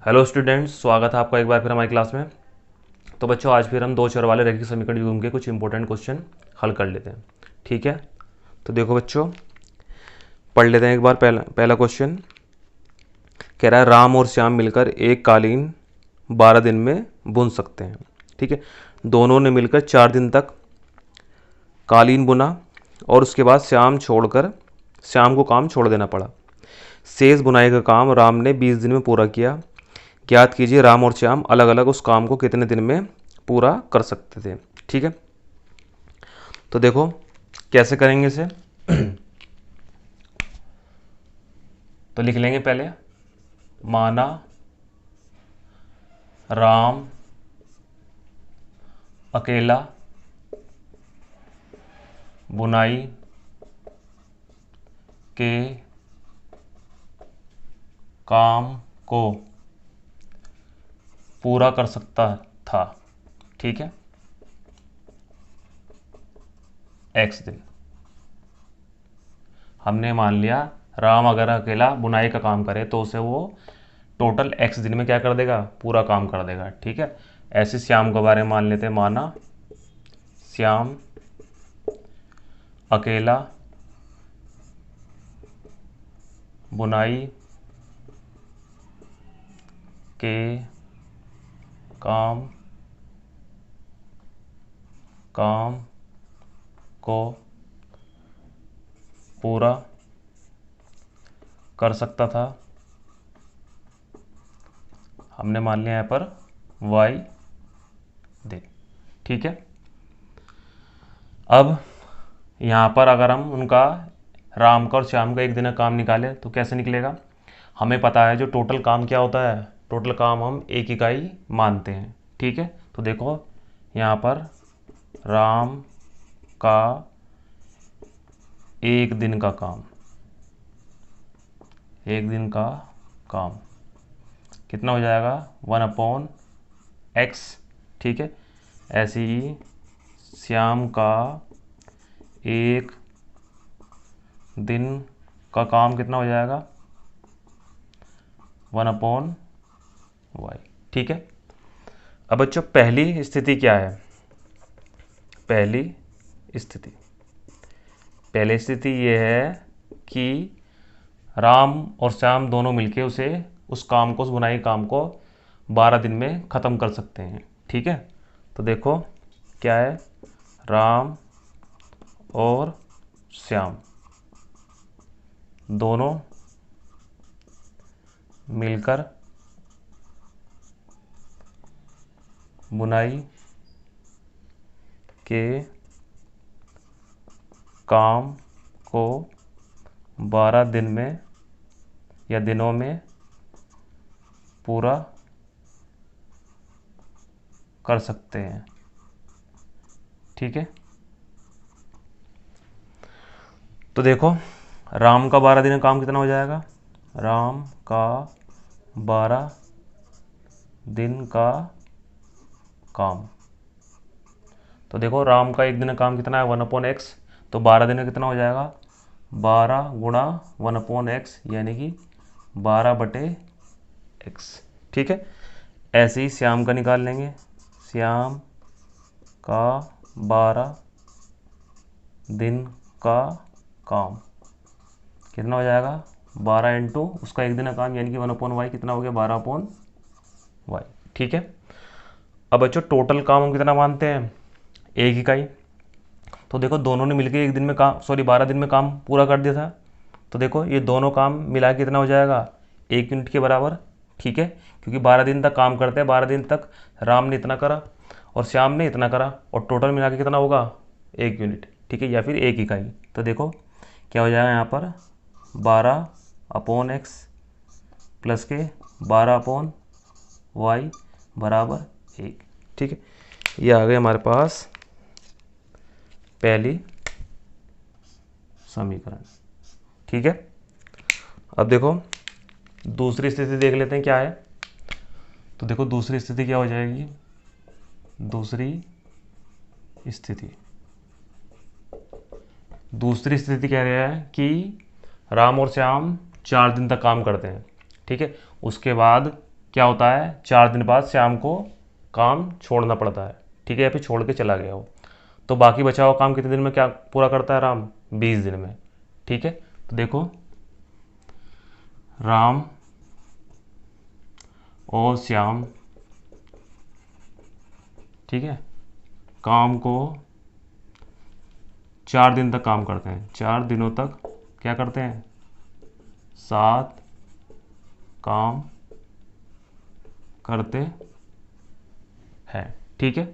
Hello students, स्वागत है आपका एक बार फिर हमारी क्लास में। तो बच्चों, आज फिर हम दो चर वाले रैखिक समीकरण युग्म के कुछ इंपॉर्टेंट क्वेश्चन हल कर लेते हैं। ठीक है, तो देखो बच्चों, पढ़ लेते हैं एक बार। पहला पहला क्वेश्चन कह रहा है राम और श्याम मिलकर एक कालीन 12 दिन में बुन सकते हैं। ठीक है, दोनों ने मिलकर 4 दिन तक कालीन बुना और उसके बाद श्याम को काम छोड़ देना पड़ा। शेष बुनाई का काम राम ने 20 दिन में पूरा किया। ज्ञात कीजिए राम और श्याम अलग अलग उस काम को कितने दिन में पूरा कर सकते थे। ठीक है, तो देखो कैसे करेंगे इसे। तो लिख लेंगे पहले, माना राम अकेला बुनाई के काम को पूरा कर सकता था। ठीक है, एक्स दिन। हमने मान लिया राम अगर अकेला बुनाई का काम करे तो उसे वो टोटल एक्स दिन में क्या कर देगा, पूरा काम कर देगा। ठीक है, ऐसे श्याम के बारे में मान लेते हैं, माना श्याम अकेला बुनाई के काम को पूरा कर सकता था। हमने मान लिया यहाँ पर वाई दिन। ठीक है, अब यहाँ पर अगर हम उनका राम का और श्याम का एक दिन का काम निकालें तो कैसे निकलेगा। हमें पता है जो टोटल काम क्या होता है, टोटल काम हम एक इकाई मानते हैं। ठीक है, तो देखो यहाँ पर राम का एक दिन का काम, एक दिन का काम कितना हो जाएगा, 1/x। ठीक है, ऐसे ही श्याम का एक दिन का काम कितना हो जाएगा, 1/y। ठीक है, अब बच्चों पहली स्थिति क्या है, पहली स्थिति ये है कि राम और श्याम दोनों मिलके उस काम को, उस बुनाई काम को 12 दिन में ख़त्म कर सकते हैं। ठीक है, तो देखो क्या है, राम और श्याम दोनों मिलकर बुनाई के काम को 12 दिन में या दिनों में पूरा कर सकते हैं। ठीक है, तो देखो राम का 12 दिन का काम कितना हो जाएगा, राम का 12 दिन का काम। तो देखो राम का एक दिन का काम कितना है, 1/x। तो 12 दिन में कितना हो जाएगा, 12 गुणा 1/x यानी कि 12/x। ठीक है, ऐसे ही श्याम का निकाल लेंगे, श्याम का 12 दिन का काम कितना हो जाएगा, 12 इंटू उसका एक दिन का काम यानी कि 1/y कितना हो गया, 12/y। ठीक है, अब बच्चों टोटल काम हम कितना मानते हैं, एक इकाई। तो देखो दोनों ने मिलकर एक दिन में काम, 12 दिन में काम पूरा कर दिया था। तो देखो ये दोनों काम मिला के कितना हो जाएगा, 1 यूनिट के बराबर। ठीक है, क्योंकि 12 दिन तक काम करते हैं, 12 दिन तक राम ने इतना करा और श्याम ने इतना करा, और टोटल मिला के कितना होगा, 1 यूनिट। ठीक है, या फिर 1 इकाई। तो देखो क्या हो जाएगा यहाँ पर, 12/x प्लस के 12/y बराबर 1। ठीक है, ये आ गए हमारे पास पहली समीकरण। ठीक है, अब देखो दूसरी स्थिति देख लेते हैं क्या है। तो देखो दूसरी स्थिति क्या हो जाएगी, दूसरी स्थिति कह रहा है कि राम और श्याम 4 दिन तक काम करते हैं। ठीक है, उसके बाद क्या होता है, 4 दिन बाद श्याम को काम छोड़ना पड़ता है, ठीक है, या फिर छोड़ के चला गया हो। तो बाकी बचा हुआ काम कितने दिन में क्या पूरा करता है राम, 20 दिन में, ठीक है। तो देखो राम और श्याम, ठीक है, काम को 4 दिन तक काम करते हैं, 4 दिनों तक क्या करते हैं, साथ काम करते हैं, ठीक है।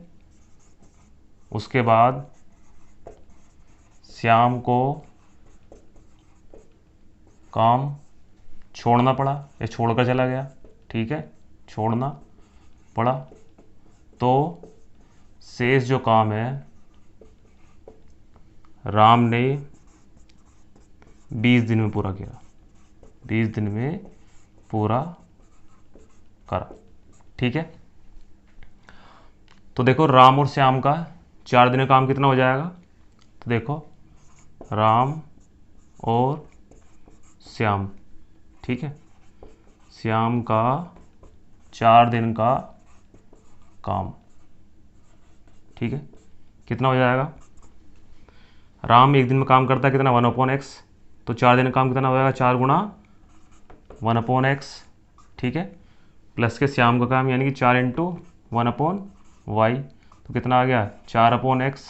उसके बाद श्याम को काम छोड़ना पड़ा या छोड़कर चला गया, ठीक है, छोड़ना पड़ा। तो शेष जो काम है राम ने 20 दिन में पूरा किया, 20 दिन में पूरा करा, ठीक है। तो देखो राम और श्याम का 4 दिन का काम कितना हो जाएगा, तो देखो राम और श्याम, ठीक है, श्याम का 4 दिन का काम, ठीक है, कितना हो जाएगा, राम 1 दिन में काम करता है कितना, 1/x, तो 4 दिन का काम कितना हो जाएगा, 4 गुणा 1/x, ठीक है, प्लस के श्याम का काम यानी कि 4 × 1/y, तो कितना आ गया, 4/x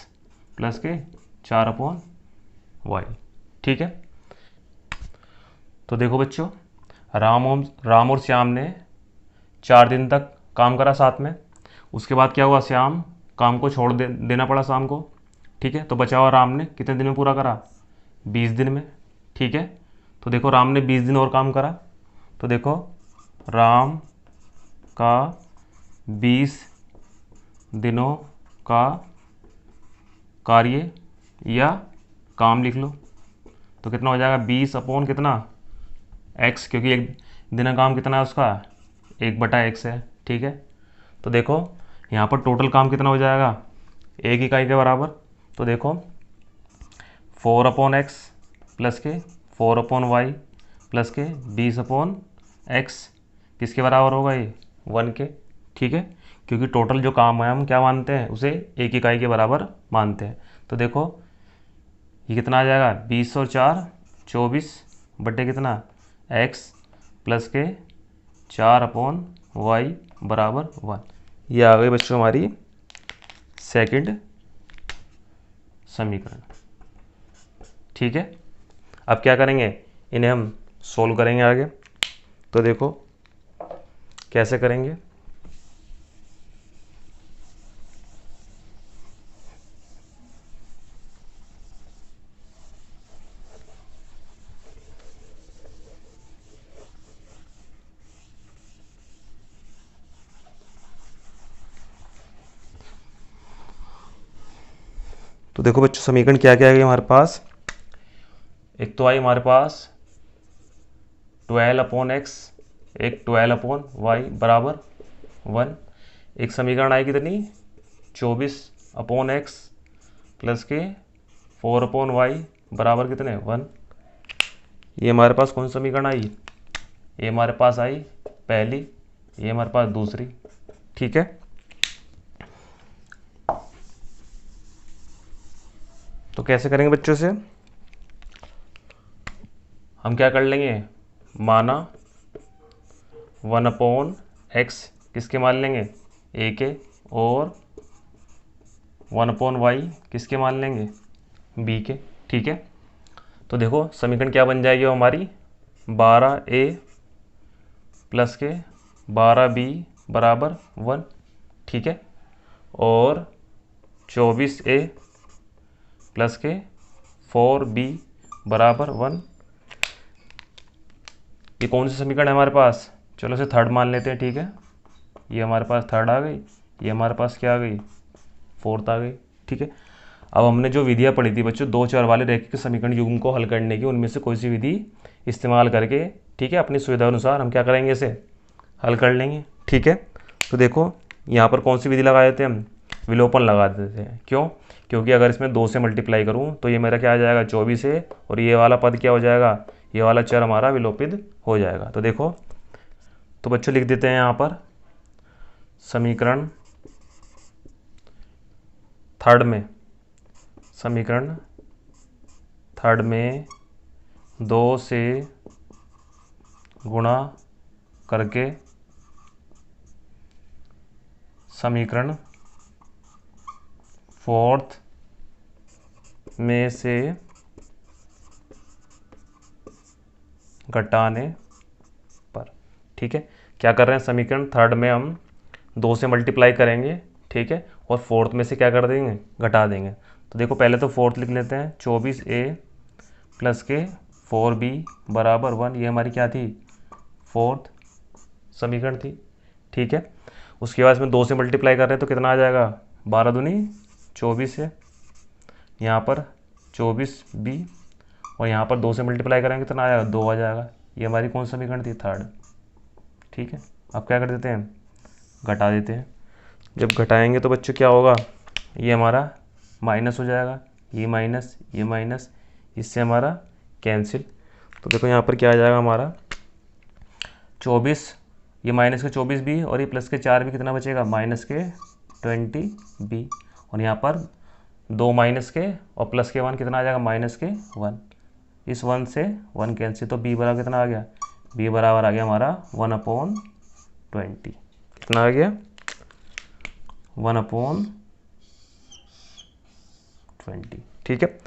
प्लस के 4/y, ठीक है। तो देखो बच्चों, राम और श्याम ने 4 दिन तक काम करा साथ में, उसके बाद क्या हुआ, श्याम काम को छोड़ देना पड़ा शाम को, ठीक है। तो बचा हुआ राम ने कितने दिन में पूरा करा, 20 दिन में, ठीक है। तो देखो राम ने 20 दिन और काम करा, तो देखो राम का 20 दिनों का कार्य या काम लिख लो, तो कितना हो जाएगा, 20 कितना x, क्योंकि 1 दिन का काम कितना है उसका, 1/x है, ठीक है। तो देखो यहाँ पर टोटल काम कितना हो जाएगा, 1 इकाई के बराबर, तो देखो 4/x प्लस के 4/y प्लस के 20/x किसके बराबर होगा, ये 1 के, ठीक है, क्योंकि टोटल जो काम है हम क्या मानते हैं, उसे 1 इकाई के बराबर मानते हैं। तो देखो ये कितना आ जाएगा, 20 और 4 24 बटे कितना x प्लस के 4/y बराबर 1। ये आ गई बच्चों हमारी सेकंड समीकरण, ठीक है। अब क्या करेंगे, इन्हें हम सोल्व करेंगे आगे। तो देखो कैसे करेंगे, तो देखो बच्चों समीकरण क्या क्या है हमारे पास, एक तो आई हमारे पास 12/x, एक 12/y बराबर 1, एक समीकरण आई कितनी 24/x प्लस के 4/y बराबर कितने 1। ये हमारे पास कौन सी समीकरण आई, ये हमारे पास आई पहली, ये हमारे पास दूसरी, ठीक है। तो कैसे करेंगे बच्चों से, हम क्या कर लेंगे, माना 1/x किसके मान लेंगे, a के, और 1/y किसके मान लेंगे, b के, ठीक है। तो देखो समीकरण क्या बन जाएगी वो हमारी 12a प्लस के 12b बराबर 1, ठीक है, और 24a प्लस के 4b बराबर 1। ये कौन सी समीकरण है हमारे पास, चलो इसे थर्ड मान लेते हैं, ठीक है। ये हमारे पास थर्ड आ गई, ये हमारे पास क्या आ गई, फोर्थ आ गई, ठीक है। अब हमने जो विधियाँ पढ़ी थी बच्चों 2 चर वाले रैखिक समीकरण युग्म को हल करने की, उनमें से कोई सी विधि इस्तेमाल करके, ठीक है, अपनी सुविधा अनुसार हम क्या करेंगे, इसे हल कर लेंगे, ठीक है। तो देखो यहाँ पर कौन सी विधि लगा देते हैं हम, विलोपन लगा देते हैं, क्यों, क्योंकि अगर इसमें 2 से मल्टीप्लाई करूँ तो ये मेरा क्या आ जाएगा 24 है, और ये वाला पद क्या हो जाएगा, ये वाला चर हमारा विलोपित हो जाएगा। तो देखो तो बच्चों लिख देते हैं यहाँ पर समीकरण थर्ड में 2 से गुणा करके समीकरण फोर्थ में से घटाने पर। ठीक है, क्या कर रहे हैं, समीकरण थर्ड में हम 2 से मल्टीप्लाई करेंगे, ठीक है, और फोर्थ में से क्या कर देंगे, घटा देंगे। तो देखो पहले तो फोर्थ लिख लेते हैं, 24A प्लस के 4B बराबर 1। ये हमारी क्या थी, फोर्थ समीकरण थी। ठीक है, उसके बाद इसमें 2 से मल्टीप्लाई कर रहे हैं तो कितना आ जाएगा, 12 दूनी 24 है, यहाँ पर 24B, और यहाँ पर 2 से मल्टीप्लाई करेंगे कितना आएगा, 2 आ जाएगा। ये हमारी कौन सी समीकरण थी, थर्ड। ठीक है, अब क्या कर देते हैं, घटा देते हैं। जब घटाएंगे तो बच्चों क्या होगा, ये हमारा माइनस हो जाएगा, ये माइनस, इससे हमारा कैंसिल। तो देखो यहाँ पर क्या आ जाएगा हमारा 24, ये माइनस के 24B और ये प्लस के 4B, कितना बचेगा, माइनस के 20B, और यहाँ पर 2 माइनस के और प्लस के 1 कितना आ जाएगा, माइनस के 1। इस 1 से 1 कैंसिल, तो B बराबर कितना आ गया, B बराबर आ गया हमारा 1/20। कितना आ गया, 1/20। ठीक है,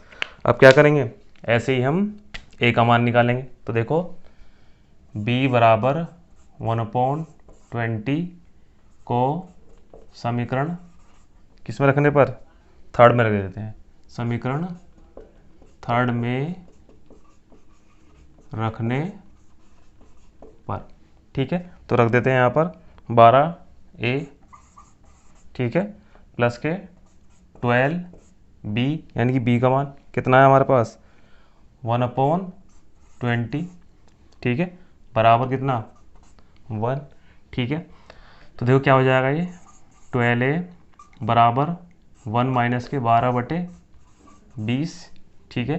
अब क्या करेंगे, ऐसे ही हम A का मान निकालेंगे। तो देखो B बराबर 1/20 को समीकरण किस में रखने पर, थर्ड में रख देते हैं, समीकरण थर्ड में रखने पर। ठीक है, तो रख देते हैं यहाँ पर 12A, ठीक है, प्लस के 12B, यानी कि B का मान कितना है हमारे पास, 1/20। ठीक है, बराबर कितना, 1। ठीक है, तो देखो क्या हो जाएगा, ये 12A बराबर 1 माइनस के 12/20। ठीक है,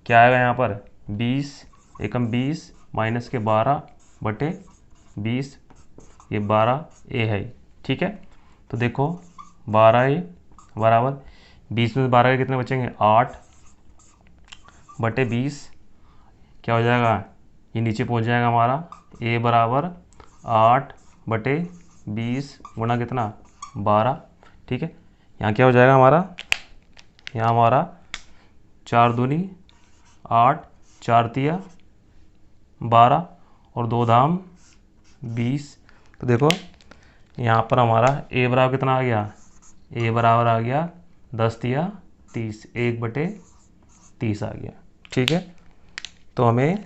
क्या आएगा यहाँ पर, 20 एकम 20 माइनस के 12/20, ये 12A है। ठीक है, तो देखो 12A बराबर 20 में 12 के कितने बचेंगे, 8/20, क्या हो जाएगा, ये नीचे पहुंच जाएगा हमारा A बराबर 8/20 गुणा कितना, 12। ठीक है, यहाँ क्या हो जाएगा हमारा, यहाँ हमारा 4 दूनी 8, 4 तिया 12 और 2 धाम 20। तो देखो यहाँ पर हमारा A बराबर कितना आ गया, A बराबर आ गया 10 तिया 30, 1/30 आ गया। ठीक है, तो हमें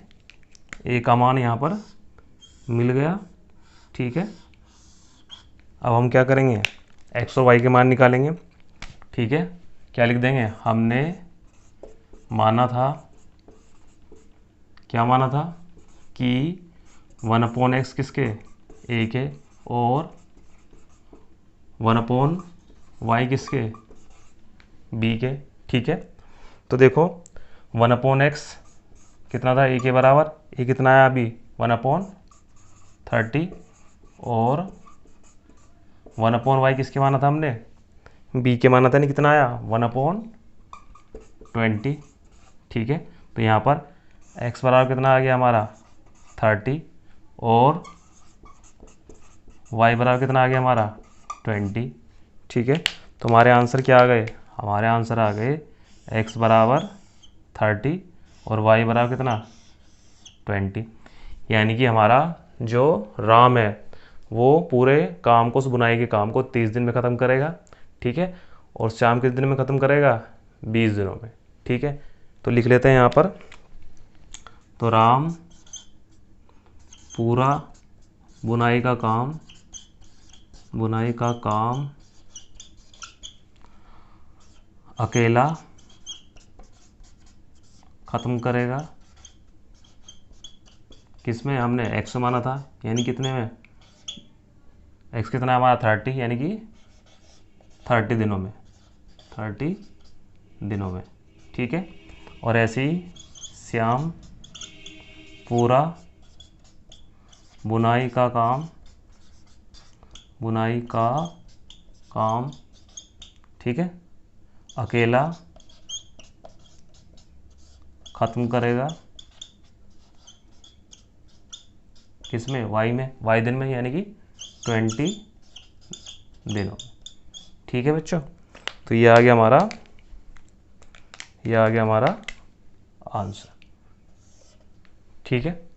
A का मान यहाँ पर मिल गया। ठीक है, अब हम क्या करेंगे, X और Y के मान निकालेंगे। ठीक है, क्या लिख देंगे, हमने माना था, क्या माना था कि 1/x किसके, A के, और 1/y किसके, B के। ठीक है, तो देखो 1/x कितना था, A के बराबर, A कितना आया अभी, 1/30, और 1/y किसके माना था हमने, B के माना था, नहीं कितना आया, 1/20। ठीक है, तो यहाँ पर x बराबर कितना आ गया हमारा 30, और y बराबर कितना आ गया हमारा 20। ठीक है, तो हमारे आंसर क्या आ गए, हमारे आंसर आ गए x बराबर 30 और y बराबर कितना 20। यानी कि हमारा जो राम है वो पूरे काम को, उस बुनाई के काम को 30 दिन में ख़त्म करेगा। ठीक है, और शाम किस दिन में ख़त्म करेगा, 20 दिनों में। ठीक है, तो लिख लेते हैं यहाँ पर, तो राम पूरा बुनाई का काम अकेला ख़त्म करेगा। किसमें, हमने x माना था, यानी कितने में, x कितना है हमारा 30, यानी कि 30 दिनों में, 30 दिनों में। ठीक है, और ऐसे ही श्याम पूरा बुनाई का काम, बुनाई का काम, ठीक है, अकेला ख़त्म करेगा, किसमें, वाई में, वाई दिन में, यानी कि 20 दिनों में। ठीक है बच्चों, तो ये आ गया हमारा, ये आ गया हमारा आंसर। ठीक है।